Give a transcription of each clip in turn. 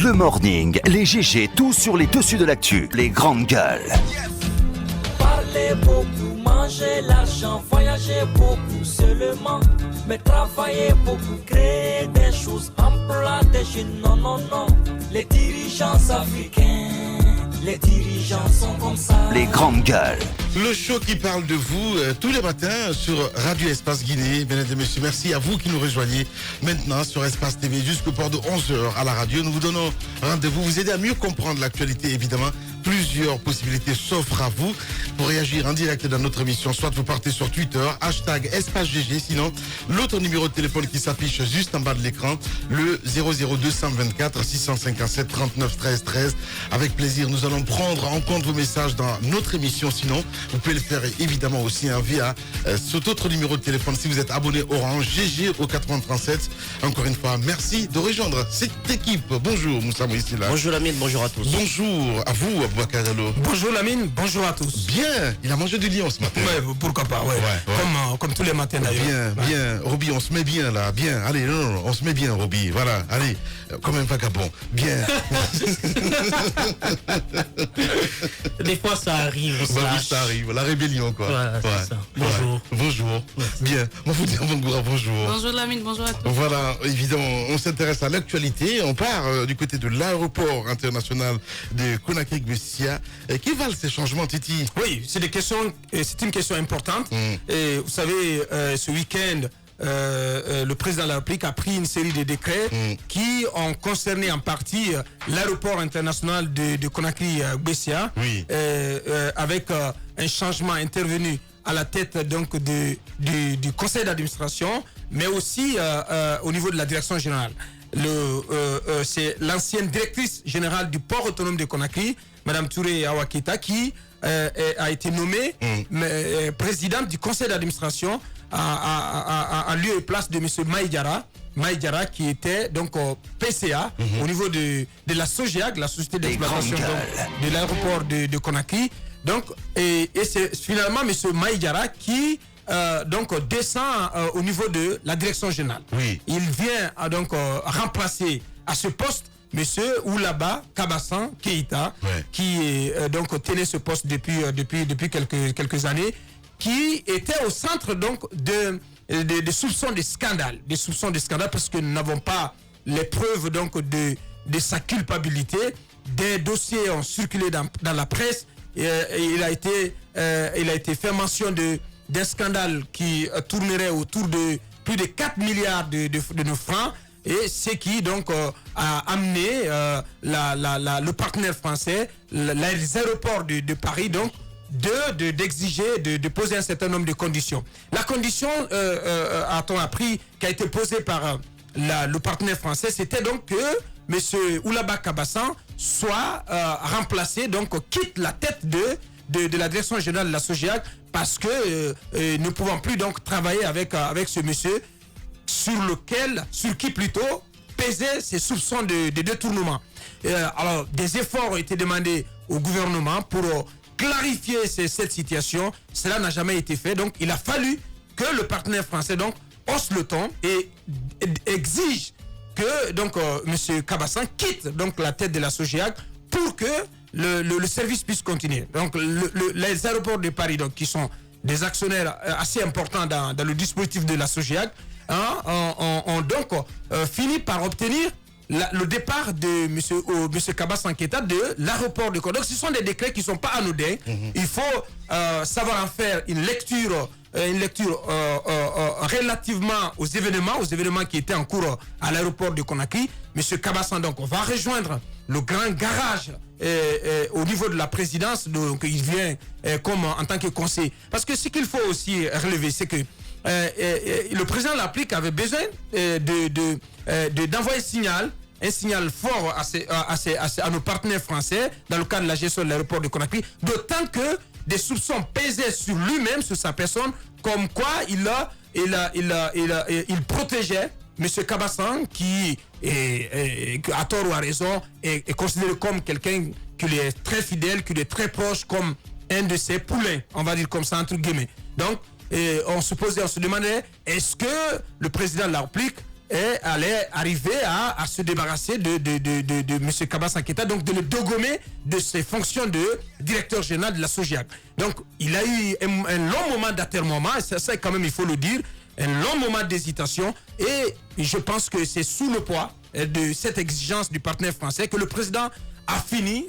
Le morning, les GG, tout sur les dessus de l'actu. Les grandes gueules. Parler beaucoup, manger l'argent, voyager beaucoup seulement. Mais travailler beaucoup, créer des choses, emploi des jeunes, non, non, non. Les dirigeants africains, les dirigeants sont comme ça. Les grandes gueules. Le show qui parle de vous tous les matins sur Radio Espace Guinée. Mesdames et messieurs, merci à vous qui nous rejoignez maintenant sur Espace TV jusqu'au port de 11h à la radio. Nous vous donnons rendez-vous, vous aider à mieux comprendre l'actualité évidemment. Plusieurs possibilités s'offrent à vous pour réagir en direct dans notre émission. Soit vous partez sur Twitter, hashtag EspaceGG, sinon l'autre numéro de téléphone qui s'affiche juste en bas de l'écran, le 00224 657 39 13 13. Avec plaisir, nous allons prendre en compte vos messages dans notre émission. Sinon, vous pouvez le faire évidemment aussi via cet autre numéro de téléphone si vous êtes abonné Orange, GG au 8037. Encore une fois, merci de rejoindre cette équipe. Bonjour Moussa Moïse là. Bonjour Lamine, bonjour à tous. Bonjour à vous Aboubacar Diallo. Bonjour Lamine, bonjour à tous. Bien, il a mangé du lion ce matin. Ouais, pourquoi pas, ouais. Comme tous les matins d'ailleurs. Bien, Roby, on se met bien là, bien. Allez, non, on se met bien Roby, voilà, allez, comme un vagabond, bien. Des fois ça arrive, ça arrive, la rébellion quoi. Ouais. Ça. Bonjour. Bonjour. Bien, on vous dit bonjour. Bonjour Lamine, bonjour à tous. Voilà, évidemment, on s'intéresse à l'actualité. On part du côté de l'aéroport international de Conakry-Bessia. Qui valent ces changements, Titi? Oui, c'est une question importante. Et vous savez, ce week-end, le président de la République a pris une série de décrets qui ont concerné en partie l'aéroport international de Conakry-Bessia, avec un changement intervenu à la tête donc du conseil d'administration, mais aussi au niveau de la direction générale. C'est l'ancienne directrice générale du port autonome de Conakry, Madame Touré Awaketa, qui a été nommée présidente du conseil d'administration en lieu et place de M. Maïdiara, qui était donc PCA au niveau de la SOGEAG, la société d'exploitation de l'aéroport de Conakry. Donc, et c'est finalement M. Maïdiara qui descend au niveau de la direction générale. Oui. Il vient donc remplacer à ce poste M. Oulaba Kabassan Keïta, qui tenait ce poste depuis quelques années, qui était au centre donc de soupçons de scandale, parce que nous n'avons pas les preuves donc de sa culpabilité. Des dossiers ont circulé dans la presse. Il a été fait mention d'un scandale qui tournerait autour de plus de 4 milliards de nos francs, et ce qui donc a amené le partenaire français, les aéroports de Paris, donc d'exiger, de poser un certain nombre de conditions. La condition, a-t-on appris, qui a été posée par le partenaire français, c'était donc que M. Oulaba Kabassan soit remplacé, donc quitte la tête de la direction générale de la SOGEAG, parce que ne pouvant plus donc travailler avec ce monsieur sur qui plutôt pesaient ces soupçons de détournement. Alors des efforts ont été demandés au gouvernement pour clarifier cette situation. Cela n'a jamais été fait, donc il a fallu que le partenaire français donc hausse le ton et exige que M. Kabassan quitte donc la tête de la SOGEAG pour que le service puisse continuer. Donc les aéroports de Paris, donc, qui sont des actionnaires assez importants dans le dispositif de la SOGEAG, ont donc fini par obtenir le départ de M. Kabassan Keïta de l'aéroport de Conakry. Donc ce sont des décrets qui ne sont pas anodins. Il faut savoir en faire une lecture relativement aux événements qui étaient en cours à l'aéroport de Conakry. M. Kabassan donc va rejoindre le grand garage au niveau de la présidence. Donc il vient comme en tant que conseiller. Parce que ce qu'il faut aussi relever, c'est que le président de la République avait besoin d'envoyer un signal fort à nos partenaires français dans le cadre de la gestion de l'aéroport de Conakry, d'autant que des soupçons pesaient sur lui-même, sur sa personne, comme quoi il protégeait M. Kabassan, qui à tort ou à raison est considéré comme quelqu'un qui lui est très fidèle, qui lui est très proche, comme un de ses poulains, on va dire comme ça entre guillemets. Donc on se demandait, est-ce que le président de la République allait arriver à se débarrasser de M. Kabassan Keita, donc de le dégommer de ses fonctions de directeur général de la SOGIAC. Donc il a eu un long moment d'atermoiement, et ça quand même il faut le dire, un long moment d'hésitation, et je pense que c'est sous le poids de cette exigence du partenaire français que le président a fini,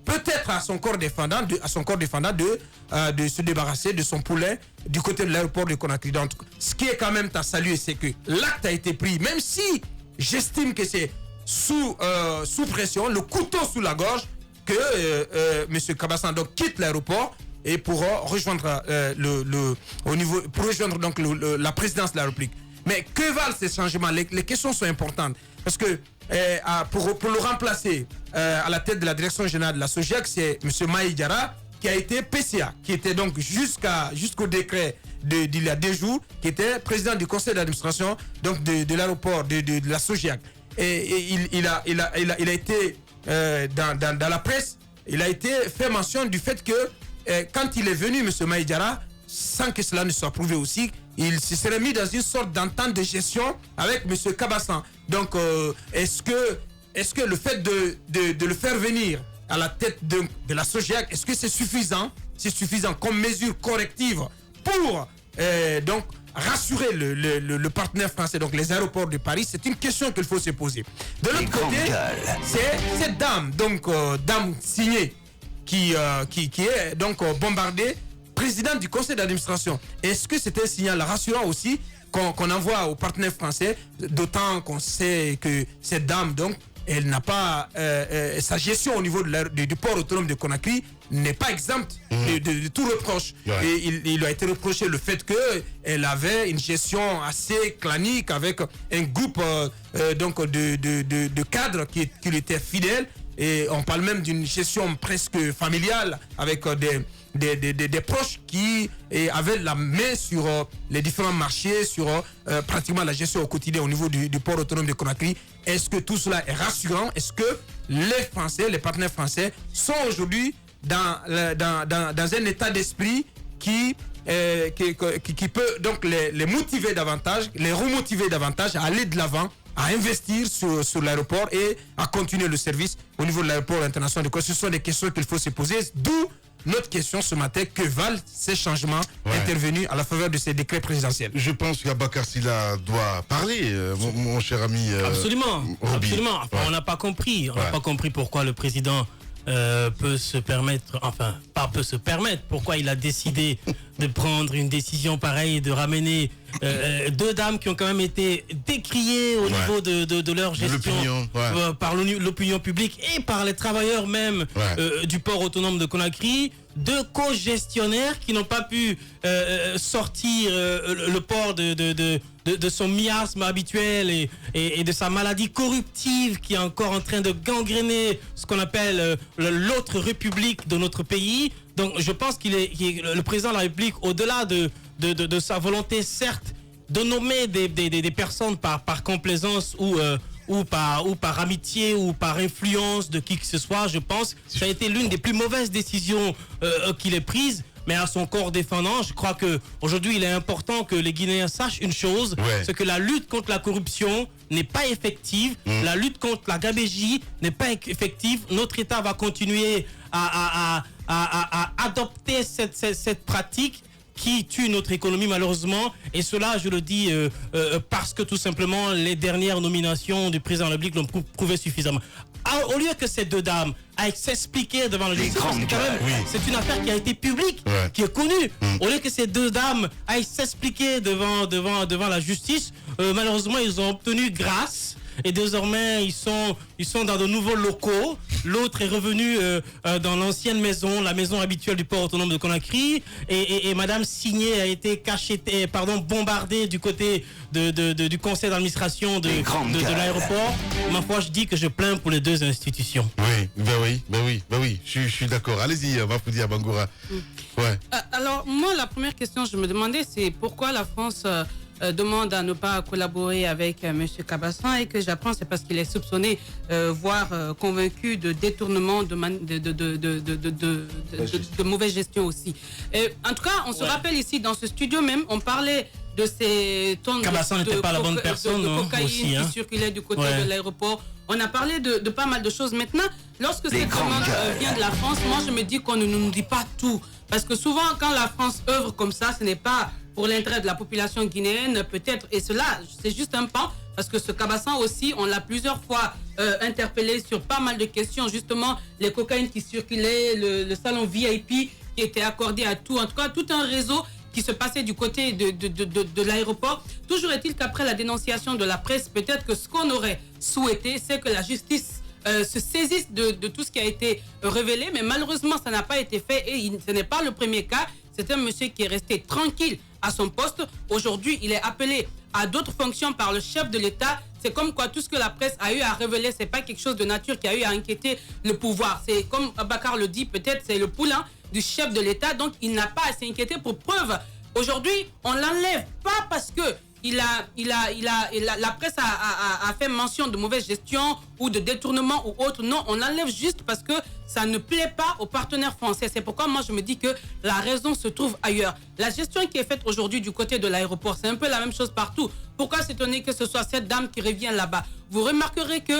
peut-être à son corps défendant, de se débarrasser de son poulet du côté de l'aéroport de Conakry. Donc, ce qui est quand même à saluer, c'est que l'acte a été pris, même si j'estime que c'est sous pression, le couteau sous la gorge, que M. Kabassan donc quitte l'aéroport et pour rejoindre donc la présidence de la République. Mais que valent ces changements? Les questions sont importantes parce que pour le remplacer à la tête de la direction générale de la SOGIAC, c'est M. Maï Diarra qui a été PCA, qui était donc jusqu'au décret d'il y a 2 jours, qui était président du conseil d'administration donc de l'aéroport de la SOGIAC. Et il a été dans la presse, il a été fait mention du fait que quand il est venu, M. Maï Diarra, sans que cela ne soit prouvé aussi, il se serait mis dans une sorte d'entente de gestion avec M. Kabassan. Donc, est-ce que le fait de le faire venir à la tête de la SOGIAC, est-ce que c'est suffisant comme mesure corrective pour donc rassurer le partenaire français, donc les aéroports de Paris? C'est une question qu'il faut se poser. De l'autre côté, c'est cette dame, donc dame signée, qui est donc bombardée, présidente du conseil d'administration. Est-ce que c'est un signal rassurant aussi qu'on envoie aux partenaires français, d'autant qu'on sait que cette dame, donc, elle n'a pas sa gestion au niveau du port autonome de Conakry n'est pas exempte de tout reproche. Ouais. Et il a été reproché le fait qu'elle avait une gestion assez clanique avec un groupe donc de cadres qui lui étaient fidèles. Et on parle même d'une gestion presque familiale avec des proches qui avaient la main sur les différents marchés, sur pratiquement la gestion au quotidien au niveau du port autonome de Conakry. Est-ce que tout cela est rassurant? Est-ce que les partenaires français sont aujourd'hui dans un état d'esprit qui peut donc les motiver davantage, les remotiver davantage à aller de l'avant, à investir sur l'aéroport et à continuer le service au niveau de l'aéroport international de Conakry? Ce sont des questions qu'il faut se poser, d'où notre question ce matin: que valent ces changements intervenus à la faveur de ces décrets présidentiels? Je pense qu'Abakar Silla doit parler, mon cher ami. Absolument. Enfin, on n'a pas compris. On n'a pas compris pourquoi le président peut se permettre, enfin, pas peut se permettre, pourquoi il a décidé de prendre une décision pareille et de ramener 2 dames qui ont quand même été décriées au niveau de leur gestion par l'opinion publique et par les travailleurs même du port autonome de Conakry, 2 co-gestionnaires qui n'ont pas pu sortir le port de son miasme habituel et de sa maladie corruptive qui est encore en train de gangréner ce qu'on appelle l'autre république de notre pays. Donc je pense le président de la République, au-delà de sa volonté, certes, de nommer des personnes par complaisance ou par amitié ou par influence de qui que ce soit, je pense que ça a été l'une des plus mauvaises décisions qu'il ait prises. Mais à son corps défendant, je crois qu'aujourd'hui, il est important que les Guinéens sachent une chose, c'est que la lutte contre la corruption n'est pas effective, la lutte contre la gabégie n'est pas effective. Notre État va continuer à adopter cette pratique qui tue notre économie malheureusement, et cela je le dis parce que tout simplement les dernières nominations du président de la République l'ont prouvé suffisamment. Au lieu que ces 2 dames aillent s'expliquer devant le justice, c'est une affaire qui a été publique, qui est connue. Au lieu que ces 2 dames aillent s'expliquer devant la justice, malheureusement ils ont obtenu grâce. Et désormais, ils sont dans de nouveaux locaux. L'autre est revenu dans l'ancienne maison, la maison habituelle du port autonome de Conakry. Et Madame Signé a été bombardée du côté du conseil d'administration de l'aéroport. Ma foi, je dis que je plains pour les 2 institutions. Oui. Je suis d'accord. Allez-y, Mafoudia Bangoura. Alors, moi, la première question, je me demandais, c'est pourquoi la France demande à ne pas collaborer avec M. Kabassan, et que j'apprends c'est parce qu'il est soupçonné, voire convaincu de détournement, de mauvaise gestion aussi. En tout cas, on se rappelle ici dans ce studio même, on parlait de ces tonnes Cabassan n'était pas la bonne personne, de non, cocaïne aussi, hein. qui circulait du côté Ouais. de l'aéroport. On a parlé de pas mal de choses. Maintenant, lorsque Les cette grands demande gars. vient de la France, moi je me dis qu'on ne nous dit pas tout. Parce que souvent, quand la France œuvre comme ça, ce n'est pas pour l'intérêt de la population guinéenne, peut-être. Et cela, c'est juste un pan. Parce que ce Cabassan aussi, on l'a plusieurs fois interpellé sur pas mal de questions. Justement, les cocaïnes qui circulaient, le salon VIP qui était accordé à tout. En tout cas, tout un réseau qui se passait du côté de l'aéroport. Toujours est-il qu'après la dénonciation de la presse, peut-être que ce qu'on aurait souhaité, c'est que la justice se saisisse de tout ce qui a été révélé. Mais malheureusement, ça n'a pas été fait et ce n'est pas le premier cas. C'est un monsieur qui est resté tranquille à son poste. Aujourd'hui, il est appelé à d'autres fonctions par le chef de l'État. C'est comme quoi tout ce que la presse a eu à révéler, c'est pas quelque chose de nature qui a eu à inquiéter le pouvoir. C'est comme Bakar le dit, peut-être c'est le poulain du chef de l'État, donc il n'a pas à s'inquiéter. Pour preuve, aujourd'hui, on l'enlève pas parce que la presse a fait mention de mauvaise gestion ou de détournement ou autre. Non, on l'enlève juste parce que ça ne plaît pas aux partenaires français. C'est pourquoi moi je me dis que la raison se trouve ailleurs. La gestion qui est faite aujourd'hui du côté de l'aéroport, c'est un peu la même chose partout. Pourquoi s'étonner que ce soit cette dame qui revient là-bas? Vous remarquerez que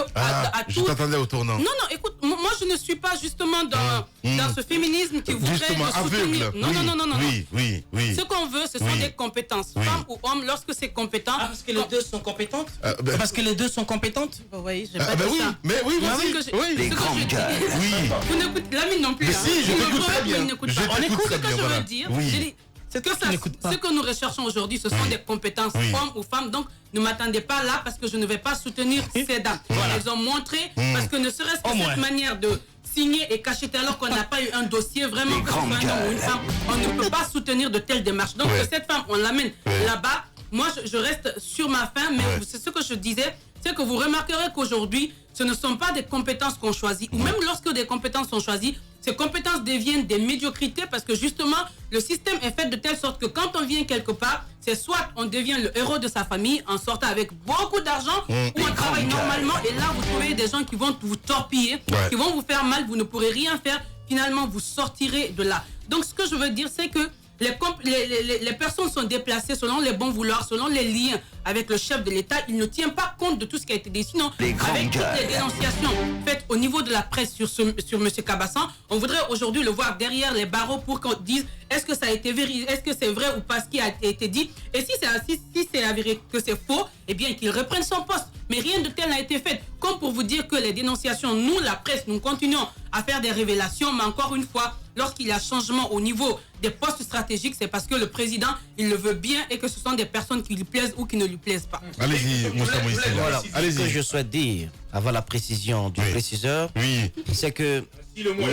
je t'attendais au tournant. Non, écoute, moi je ne suis pas justement dans ce féminisme qui voudrait Justement, soutenir. aveugle. Non. Oui. Ce qu'on veut, ce sont des compétences. Femme ou homme, lorsque c'est compétent. Ah, parce que les deux sont compétentes Parce que les deux sont compétentes. Oui, j'ai pas dit oui, ça. mais oui, Moi, vas-y. ce que je- Oui. Les ce que grands je dis- gars. Oui. Vous n'écoutez Lamine non plus. Mais hein. si, je Vous t'écoute me très voyez, bien. mais il n'écoute Je pas. t'écoute On écoute très ce que bien, je voilà. veux dire. Oui. J'ai dit, c'est que ça, n'écoute pas. ce que nous recherchons aujourd'hui, ce sont des compétences, Oui. hommes ou femmes. Donc, ne m'attendez pas là parce que je ne vais pas soutenir ces dames. Elles ont montré, parce que ne serait-ce que Au moins. cette manière de signer et cacheter alors qu'on n'a pas eu un dossier vraiment Les que ce soit un grands homme ou une gars. femme, on ne peut pas soutenir de telles démarches. Donc, Ouais. que cette femme, on l'amène Ouais. là-bas. Moi, je reste sur ma faim, mais Ouais. c'est ce que je disais, c'est que vous remarquerez qu'aujourd'hui, ce ne sont pas des compétences qu'on choisit. Ou même lorsque des compétences sont choisies, ces compétences deviennent des médiocrités parce que justement, le système est fait de telle sorte que quand on vient quelque part, c'est soit on devient le héros de sa famille en sortant avec beaucoup d'argent ou on travaille normalement et là, vous trouvez des gens qui vont vous torpiller, Ouais. qui vont vous faire mal, vous ne pourrez rien faire. Finalement, vous sortirez de là. Donc, ce que je veux dire, c'est que les personnes sont déplacées selon les bons vouloirs, selon les liens avec le chef de l'État. Il ne tient pas compte de tout ce qui a été dit. Sinon, Les grands avec toutes gars. les dénonciations faites au niveau de la presse sur M. Cabassan, on voudrait aujourd'hui le voir derrière les barreaux pour qu'on dise est-ce que ça a été vérifié, est-ce que c'est vrai ou pas ce qui a été dit. Et si c'est avéré que c'est faux, eh bien qu'il reprenne son poste. Mais rien de tel n'a été fait. Comme pour vous dire que les dénonciations, nous, la presse, nous continuons à faire des révélations, mais encore une fois, lorsqu'il y a changement au niveau des postes stratégiques, c'est parce que le président, il le veut bien et que ce sont des personnes qui lui plaisent ou qui ne lui plaisent pas. Allez-y, Moussa Moïse. Voilà, ce que Allez-y. je souhaite dire, avant la précision du Oui. préciseur, Oui. c'est que... Bon,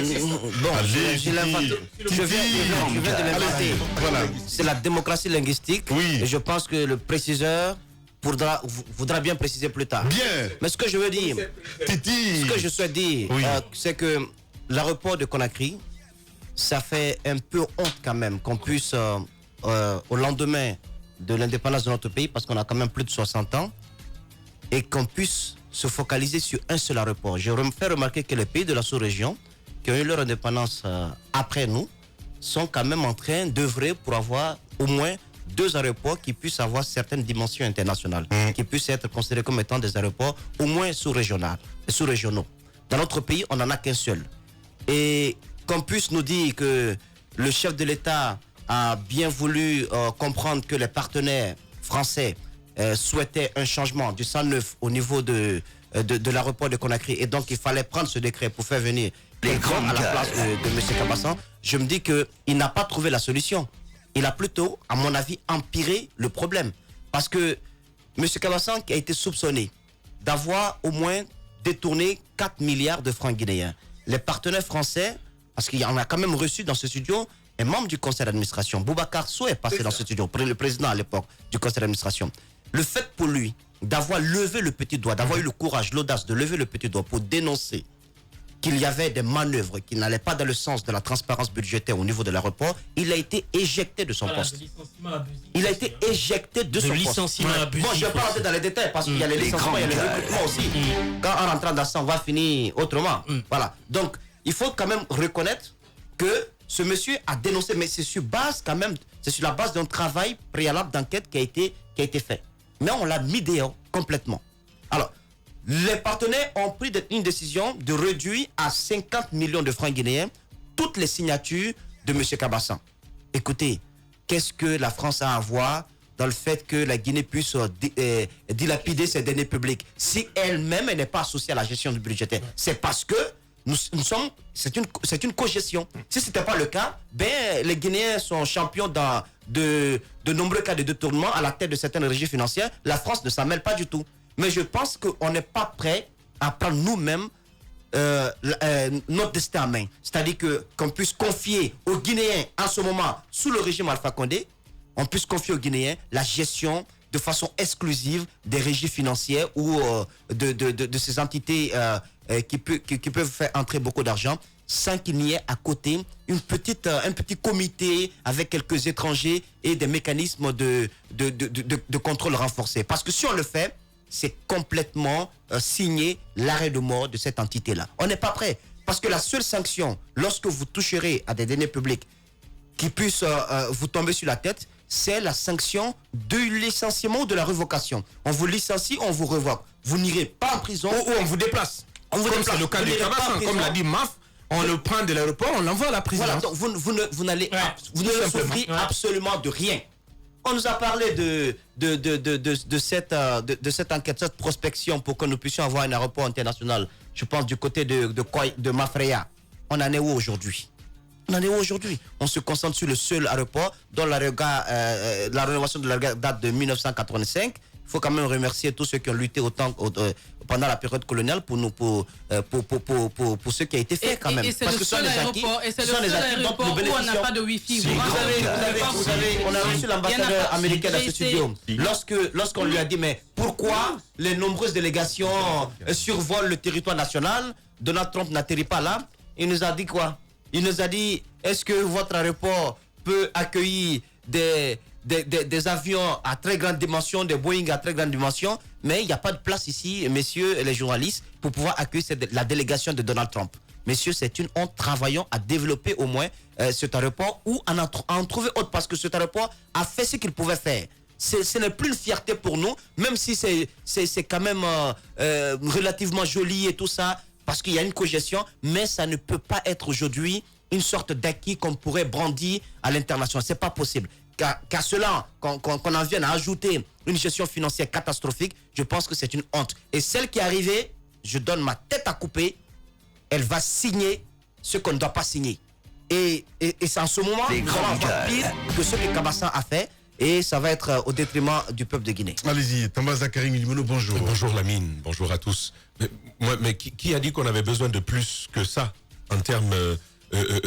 Allez, j'ai l'inventé. Je viens de l'inventer. Allez-y. Voilà. C'est la démocratie linguistique. Oui. Et je pense que le préciseur voudra bien préciser plus tard. Bien. Mais ce que je veux dire, Titi. ce que je souhaite dire, Oui. c'est que l'aéroport de Conakry, ça fait un peu honte quand même qu'on puisse, au lendemain de l'indépendance de notre pays, parce qu'on a quand même plus de 60 ans, et qu'on puisse se focaliser sur un seul aéroport. Je fais remarquer que les pays de la sous-région, qui ont eu leur indépendance après nous, sont quand même en train d'œuvrer pour avoir au moins 2 aéroports qui puissent avoir certaines dimensions internationales, qui puissent être considérés comme étant des aéroports au moins sous-régionaux. Dans notre pays, on n'en a qu'un seul. Et qu'on puisse nous dire que le chef de l'État a bien voulu comprendre que les partenaires français souhaitaient un changement du 109 au niveau de l'aéroport de Conakry, et donc il fallait prendre ce décret pour faire venir les grands à la place de M. Cabassan. Je me dis qu'il n'a pas trouvé la solution. Il a plutôt, à mon avis, empiré le problème. Parce que M. Cabassan qui a été soupçonné d'avoir au moins détourné 4 milliards de francs guinéens. Les partenaires français, parce qu'il y en a quand même reçu dans ce studio, un membre du conseil d'administration. Boubacar Sow est passé dans ce studio, le président à l'époque du conseil d'administration. Le fait pour lui d'avoir levé le petit doigt, d'avoir eu le courage, l'audace de lever le petit doigt pour dénoncer qu'il y avait des manœuvres qui n'allaient pas dans le sens de la transparence budgétaire au niveau de l'aéroport, il a été éjecté de son poste. Il a été éjecté de son poste. licenciement abusif Bon, je ne vais pas rentrer dans les détails parce qu'il y a les licenciements, il y a les recrutements aussi. Quand en rentrant dans ça, on va finir autrement. Voilà. Donc, il faut quand même reconnaître que ce monsieur a dénoncé, mais c'est sur base quand même, C'est sur la base d'un travail préalable d'enquête qui a été fait. Mais on l'a mis dehors complètement. Alors, les partenaires ont pris une décision de réduire à 50 millions de francs guinéens toutes les signatures de M. Kabassan. Écoutez, qu'est-ce que la France a à voir dans le fait que la Guinée puisse dilapider ses deniers publics si elle-même n'est pas associée à la gestion du budgétaire? C'est parce que c'est une cogestion. Si ce n'était pas le cas, les Guinéens sont champions dans de nombreux cas de détournement à la tête de certaines régies financières. La France ne s'en mêle pas du tout. Mais je pense qu'on n'est pas prêt à prendre nous-mêmes notre destin en main. C'est-à-dire qu'on puisse confier aux Guinéens en ce moment, sous le régime Alpha Condé, on puisse confier aux Guinéens la gestion de façon exclusive des régies financières ou de ces entités qui peuvent faire entrer beaucoup d'argent sans qu'il n'y ait à côté un petit comité avec quelques étrangers et des mécanismes de contrôle renforcés. Parce que si on le fait, c'est complètement signer l'arrêt de mort de cette entité-là. On n'est pas prêt. Parce que la seule sanction, lorsque vous toucherez à des deniers publics qui puissent vous tomber sur la tête, c'est la sanction du licenciement ou de la révocation. On vous licencie, on vous révoque. Vous n'irez pas en prison. Ou on vous déplace. Comme c'est le cas du Kabassan. Comme l'a dit Maf, on le prend de l'aéroport, on l'envoie à la prison. Voilà, donc vous ne souffrez absolument de rien. On nous a parlé de cette enquête, cette prospection pour que nous puissions avoir un aéroport international. Je pense du côté de Mafreya. On en est où aujourd'hui? On se concentre sur le seul aéroport dont la rénovation de la date de 1985. Il faut quand même remercier tous ceux qui ont lutté pendant la période coloniale pour ce qui a été fait quand même. Et c'est le seul aéroport où on n'a pas de Wi-Fi. Vous savez, on a reçu l'ambassadeur américain dans ce studio. Lorsqu'on lui a dit, mais pourquoi les nombreuses délégations survolent le territoire national, Donald Trump n'atterrit pas là? Il nous a dit quoi? Il nous a dit, est-ce que votre aéroport peut accueillir des avions à très grande dimension, des Boeing à très grande dimension, mais il n'y a pas de place ici, messieurs les journalistes, pour pouvoir accueillir la délégation de Donald Trump. Messieurs, c'est une honte. Travaillons à développer au moins cet aéroport ou à en trouver autre, parce que cet aéroport a fait ce qu'il pouvait faire. Ce n'est plus une fierté pour nous, même si c'est quand même relativement joli et tout ça, parce qu'il y a une cogestion, mais ça ne peut pas être aujourd'hui une sorte d'acquis qu'on pourrait brandir à l'international. C'est pas possible. Qu'à cela, qu'on en vienne à ajouter une gestion financière catastrophique, je pense que c'est une honte. Et celle qui est arrivée, je donne ma tête à couper, elle va signer ce qu'on ne doit pas signer. Et c'est en ce moment pire que ce que Kabassan a fait, et ça va être au détriment du peuple de Guinée. Allez-y, Thomas Zachary Milimono, bonjour. Bonjour Lamine, bonjour à tous. Mais qui a dit qu'on avait besoin de plus que ça en termes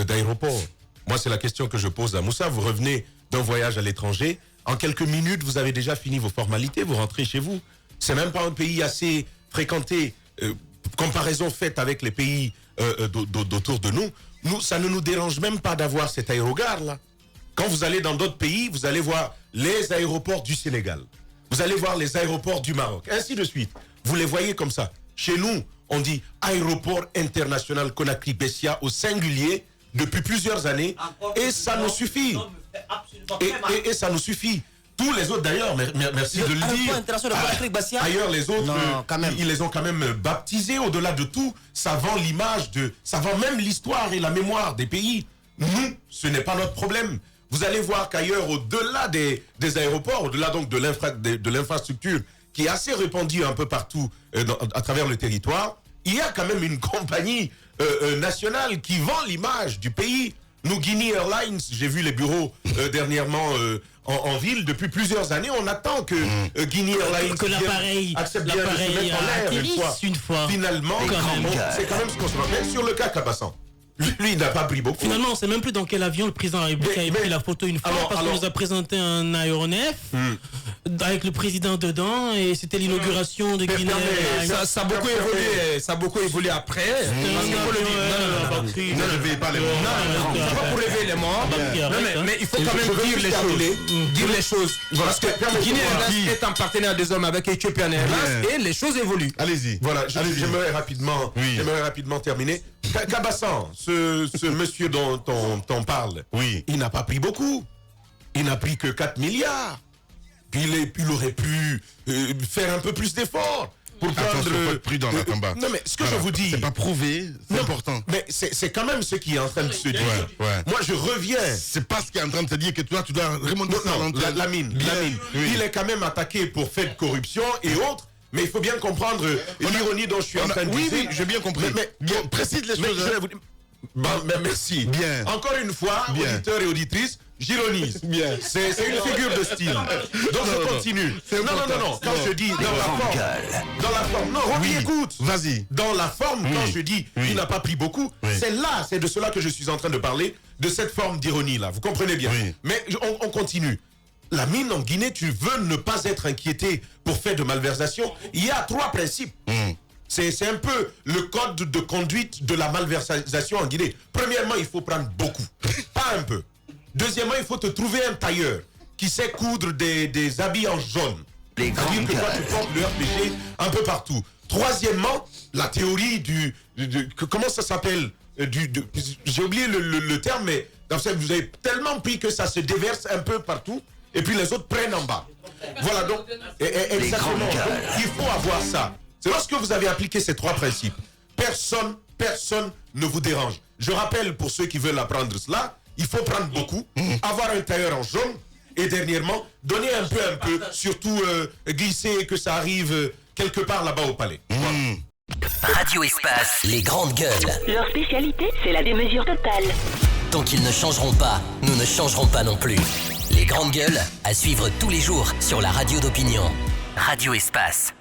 d'aéroport? Moi, c'est la question que je pose à Moussa. Vous revenez d'un voyage à l'étranger, en quelques minutes, vous avez déjà fini vos formalités, vous rentrez chez vous. C'est même pas un pays assez fréquenté, comparaison faite avec les pays d'autour de nous. Ça ne nous dérange même pas d'avoir cet aérogare là. Quand vous allez dans d'autres pays, vous allez voir les aéroports du Sénégal, vous allez voir les aéroports du Maroc, ainsi de suite. Vous les voyez comme ça. Chez nous, on dit aéroport international Conakry-Bessia au singulier depuis plusieurs années, et ça nous suffit. Et ça nous suffit. Tous les autres d'ailleurs, merci de le dire. Ailleurs les autres, ils les ont quand même baptisés. Au-delà de tout, ça vend l'image ça vend même l'histoire et la mémoire des pays. Nous, ce n'est pas notre problème. Vous allez voir qu'ailleurs, au-delà des aéroports, au-delà donc de l'infrastructure qui est assez répandue un peu partout à travers le territoire, il y a quand même une compagnie nationale qui vend l'image du pays. Nous, Guinea Airlines, j'ai vu les bureaux dernièrement en ville. Depuis plusieurs années, on attend que Guinea Airlines accepte bien de se mettre en l'air une fois. Finalement, c'est quand même ce qu'on se rappelle sur le cas Kabassan. Lui, il n'a pas pris beaucoup. Finalement, on ne sait même plus dans quel avion le président a pris la photo une fois, parce qu'on nous a présenté un aéronef avec le président dedans, et c'était l'inauguration de Guinée. Ça a beaucoup évolué après. Ne réveillez pas les morts. Non, pas pour réveiller les morts. Mais il faut quand même dire les choses. Parce que Guinée est en partenariat désormais avec Ethiopian Airlines, et les choses évoluent. Allez-y. Voilà, j'aimerais rapidement terminer. Kabassan, ce monsieur dont on parle, il n'a pas pris beaucoup. il n'a pris que 4 milliards. Puis il aurait pu faire un peu plus d'efforts. Pour prendre... Attention, faut être prudent là, Tamba. Non, mais ce que je vous dis... C'est pas prouvé, c'est important. Mais c'est quand même ce qui est en train de se dire. Ouais. Moi, je reviens. C'est pas ce qui est en train de te dire que toi, tu dois remonter ça Non, dans la mine. Oui. Il est quand même attaqué pour fait de corruption et autres. Mais il faut bien comprendre l'ironie dont je suis en train de dire. Oui, j'ai bien compris. Mais précise les choses. je vais vous dire- merci. Bien. Encore une fois, Bien. auditeurs et auditrices, j'ironise. Bien. C'est une figure de style. Donc je continue. Non. Quand je dis dans la forme, non, Roby, écoute. Vas-y. Dans la forme, quand je dis il n'a pas pris beaucoup, Oui. c'est de cela que je suis en train de parler, de cette forme d'ironie là. Vous comprenez bien. Oui. Mais on continue. La mine en Guinée, tu veux ne pas être inquiété pour faire de malversation. Il y a 3 principes. C'est un peu le code de conduite de la malversation en Guinée. Premièrement, il faut prendre beaucoup, pas un peu. Deuxièmement, il faut te trouver un tailleur qui sait coudre des habits en jaune. C'est-à-dire que toi, tu portes le RPG un peu partout. Troisièmement, la théorie comment ça s'appelle j'ai oublié le terme, mais vous avez tellement pris que ça se déverse un peu partout, et puis les autres prennent en bas. Voilà, donc, exactement. Donc, il faut avoir ça. C'est lorsque vous avez appliqué ces 3 principes, personne ne vous dérange. Je rappelle pour ceux qui veulent apprendre cela, il faut prendre beaucoup, avoir un tailleur en jaune, et dernièrement, donner un peu, surtout glisser que ça arrive quelque part là-bas au palais. Voilà. Radio Espace, les grandes gueules. Leur spécialité, c'est la démesure totale. Tant qu'ils ne changeront pas, nous ne changerons pas non plus. Les grandes gueules, à suivre tous les jours sur la radio d'opinion. Radio Espace.